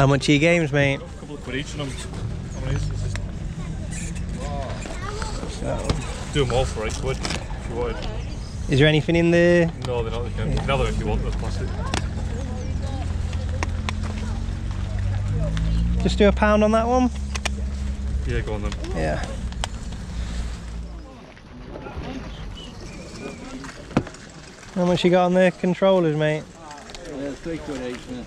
How much are your games, mate? A couple of quid each of them. How many is this? So, Do them all for 8 quid if you wanted. is there anything in there? No, they're not. You can have them if you want, they're plastic. Just do £1 on that one? Yeah, go on then. Yeah. How much you got on the controllers, mate? 3 quid each, man.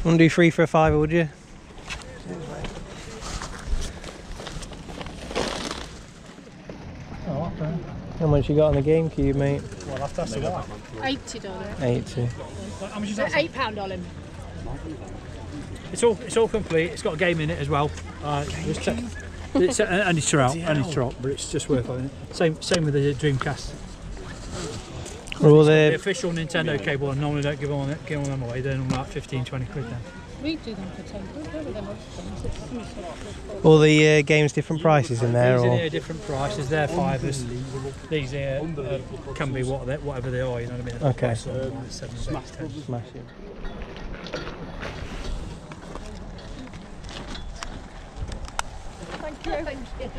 Want to do 3 for a £5, would you? How much you got on the GameCube, mate? Well, that's the one. $80. 80. How much is that? £8 all in. It's all complete. It's got a game in it as well. It's and it's throughout, but it's just worth it. Same with the Dreamcast. All The the official Nintendo cable, and normally don't give them away. They're on like 15-20 quid then. We do them for 10 quid, don't we? Them all the games different prices in there, These or are here different prices. They're fivers. These here can be whatever they are. You know what I mean? Okay. So, 7, 8, 10. smash it. Thank you. Thank you.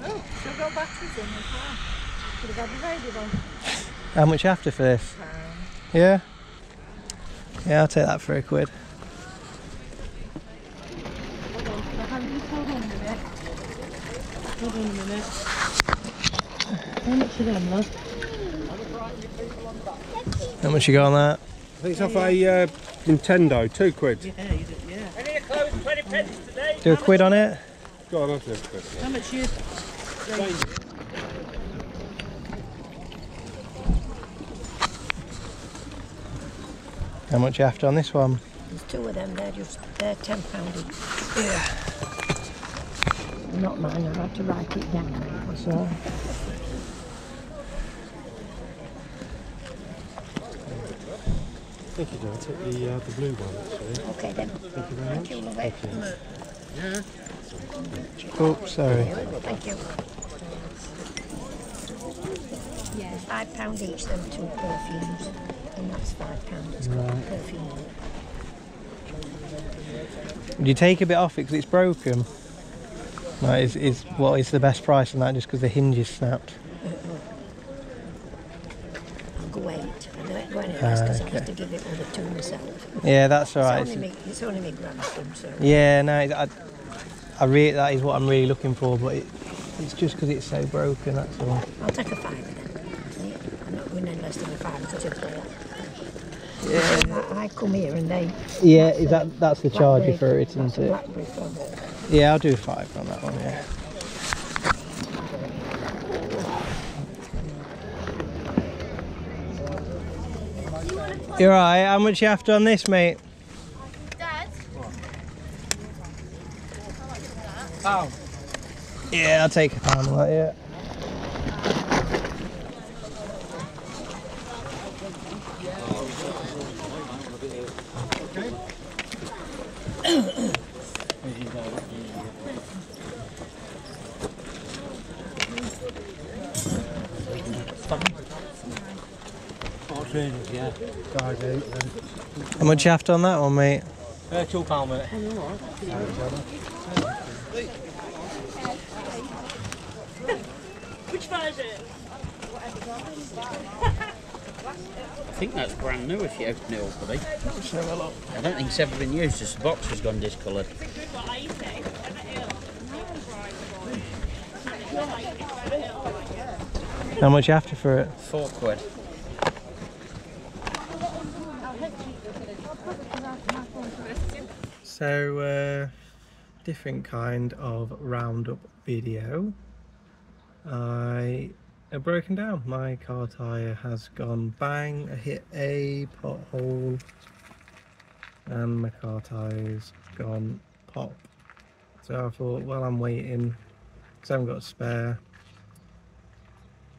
Oh, still got batteries in as well. Could have had the radio on. How much after for this? Yeah? Yeah, I'll take that for £1. Hold on a minute. Hold on a minute. How much are them, love? How much you got on that? I think it's off a Nintendo, 2 quid. Yeah, you do, yeah. Do £1 on it? Go on, I'll do a quid. How much you? How much you after on this one? There's 2 of them, they're £10 each. Yeah. Not mine, I've had to write it down. What's that? Thank you, Joe. I'll take the blue one, actually. Okay then. Thank you very much. Thank you. Oh, sorry. Thank you. Yeah, £5 each, them 2 perfumes. And that's £5. It's got perfume. Would you take a bit off it because it's broken? No, is what is the best price on that just because the hinge is snapped? I'll go 8. I don't go any less because I have to give it other 2 myself. Yeah, that's alright. It's only me grandson, so. Yeah, no, that is what I'm really looking for, but it's just because it's so broken, that's all. I'll take a 5 then. I'm not going any less than a 5 because it's like that. Yeah. I come here and they... Yeah, that's the charger for it, isn't it? Blackberry phone. Yeah, I'll do 5 on that one, yeah. You're right, how much you after on this, mate? Dad? £1. Yeah, I'll take £1 on that, yeah. Yeah. How much you after on that one, mate? £2, mate. Which version? I think that's brand new if you open it up, buddy. I don't think it's ever been used, just the box has gone discoloured. How much you after for it? £4. So, different kind of roundup video. I have broken down. My car tyre has gone bang. I hit a pothole and my car tyre's gone pop. So I thought, well, I'm waiting because I haven't got a spare.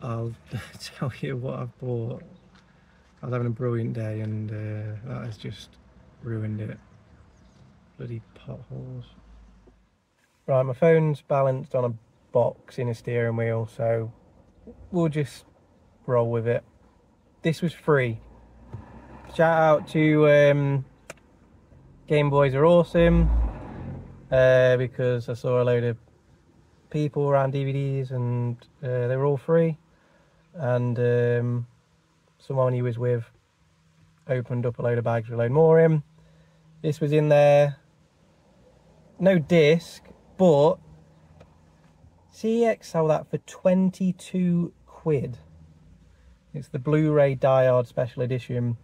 I'll tell you what I've bought. I was having a brilliant day and that has just ruined it. Bloody potholes. Right, my phone's balanced on a box in a steering wheel, so we'll just roll with it. This was free. Shout out to Game Boys Are Awesome, because I saw a load of people around DVDs and they were all free, and someone he was with opened up a load of bags with a load more in. This was in there, no disc, but CEX sold that for 22 quid. It's the Blu-ray Die Hard Special Edition.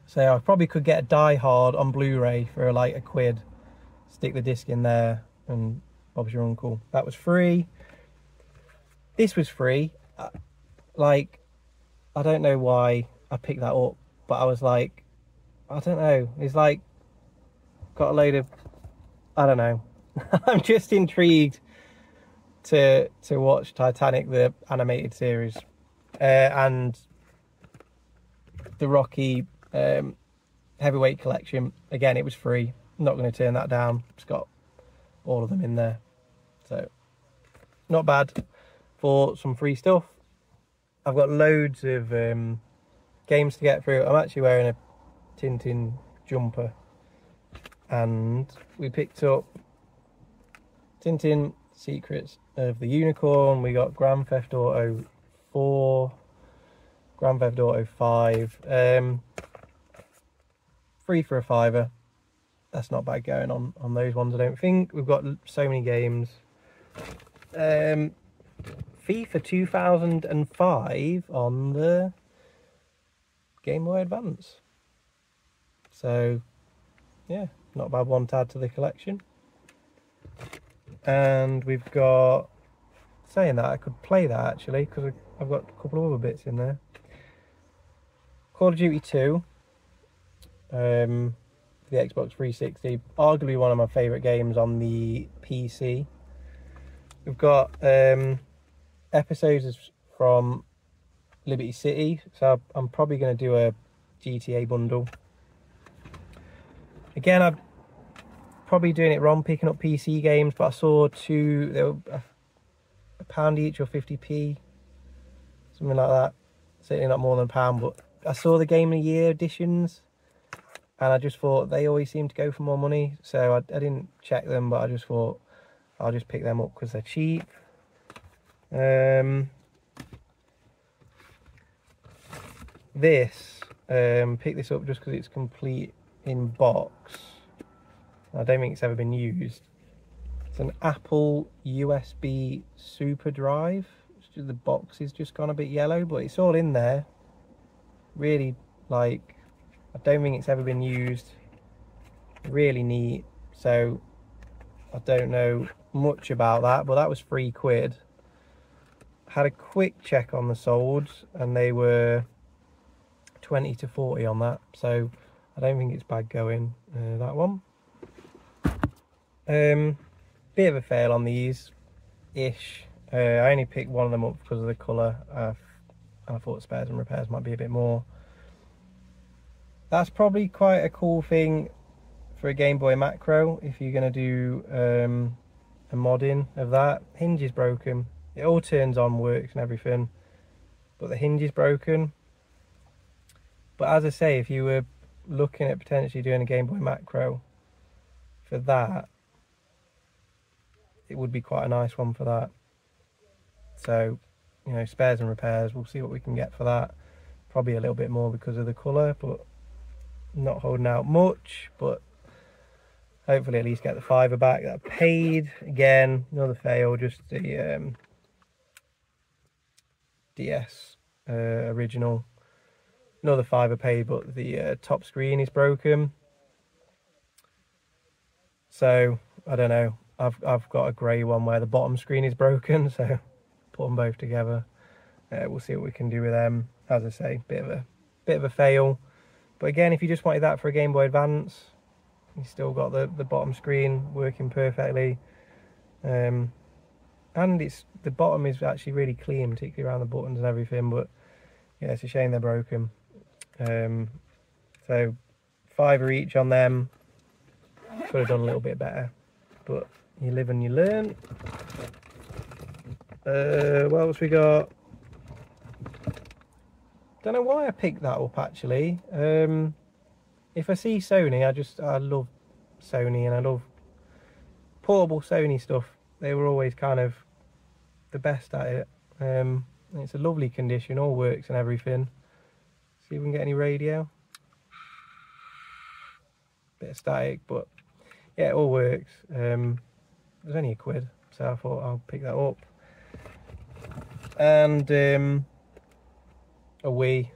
So I probably could get a Die Hard on Blu-ray for like a quid. Stick the disc in there and Bob's your uncle. That was free. This was free. Like, I don't know why I picked that up, but I was like, I don't know. It's like, got a load of, I don't know. I'm just intrigued to watch Titanic, the animated series, and the Rocky heavyweight collection. Again, it was free. I'm not going to turn that down. It's got all of them in there, so not bad for some free stuff. I've got loads of games to get through. I'm actually wearing a Tintin jumper, and we picked up Tintin Secrets of the Unicorn. We got Grand Theft Auto 4, Grand Theft Auto 5, free for a £5. That's not bad going on those ones, I don't think. We've got so many games. FIFA 2005 on the Game Boy Advance. So, yeah, not a bad one to add to the collection. And we've got, saying that, I could play that actually, because I've got a couple of other bits in there. Call of Duty 2, for the Xbox 360, arguably one of my favourite games on the PC. We've got episodes from Liberty City, so I'm probably going to do a GTA bundle. Again, I'm probably doing it wrong, picking up PC games, but I saw two, they were £1 each or 50p, something like that. Certainly not more than £1, but I saw the Game of the Year editions, and I just thought they always seem to go for more money, so I didn't check them, but I just thought I'll just pick them up because they're cheap. Pick this up just because it's complete in box. I don't think it's ever been used. It's an Apple USB super drive. The box is just gone a bit yellow, but it's all in there. Really, like, I don't think it's ever been used. Really neat. So I don't know much about that, but that was £3. Had a quick check on the solds and they were 20 to 40 on that, so I don't think it's bad going, that one. Bit of a fail on these ish. I only picked one of them up because of the colour, and I thought spares and repairs might be a bit more. That's probably quite a cool thing for a Game Boy Macro if you're going to do a modding of that. Hinge is broken. It all turns on, works and everything, but the hinge is broken. But as I say, if you were looking at potentially doing a Game Boy Macro for that, it would be quite a nice one for that. So, you know, spares and repairs, we'll see what we can get for that. Probably a little bit more because of the colour, but not holding out much. But hopefully at least get the £5 back that I paid. Again, another fail, just the DS original. Another £5 paid, but the top screen is broken. So I don't know. I've got a grey one where the bottom screen is broken, so put them both together. We'll see what we can do with them. As I say, bit of a fail. But again, if you just wanted that for a Game Boy Advance, you still got the bottom screen working perfectly. And the bottom is actually really clean, particularly around the buttons and everything. But yeah, it's a shame they're broken. So £5 each on them. Could have done a little bit better, but you live and you learn. What else we got? Don't know why I picked that up actually. If I see Sony, I love Sony and I love portable Sony stuff. They were always kind of the best at it. It's a lovely condition, all works and everything. See if we can get any radio. Bit of static, but yeah, it all works. It was only £1, so I thought I'll pick that up. And a Wii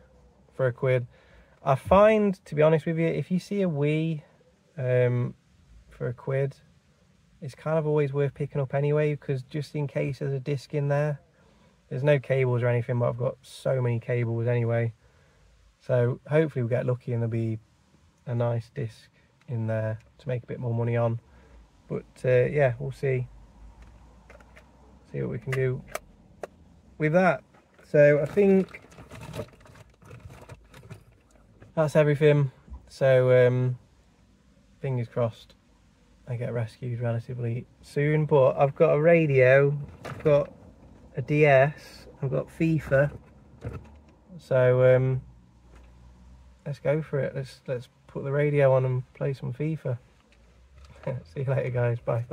for £1. I find, to be honest with you, if you see a Wii for £1, it's kind of always worth picking up anyway, because just in case there's a disc in there. There's no cables or anything, but I've got so many cables anyway. So hopefully we'll get lucky and there'll be a nice disc in there to make a bit more money on. But yeah, we'll see what we can do with that. So I think that's everything. So fingers crossed I get rescued relatively soon. But I've got a radio, I've got a DS, I've got FIFA. So let's go for it. Let's put the radio on and play some FIFA. See you later, guys. Bye.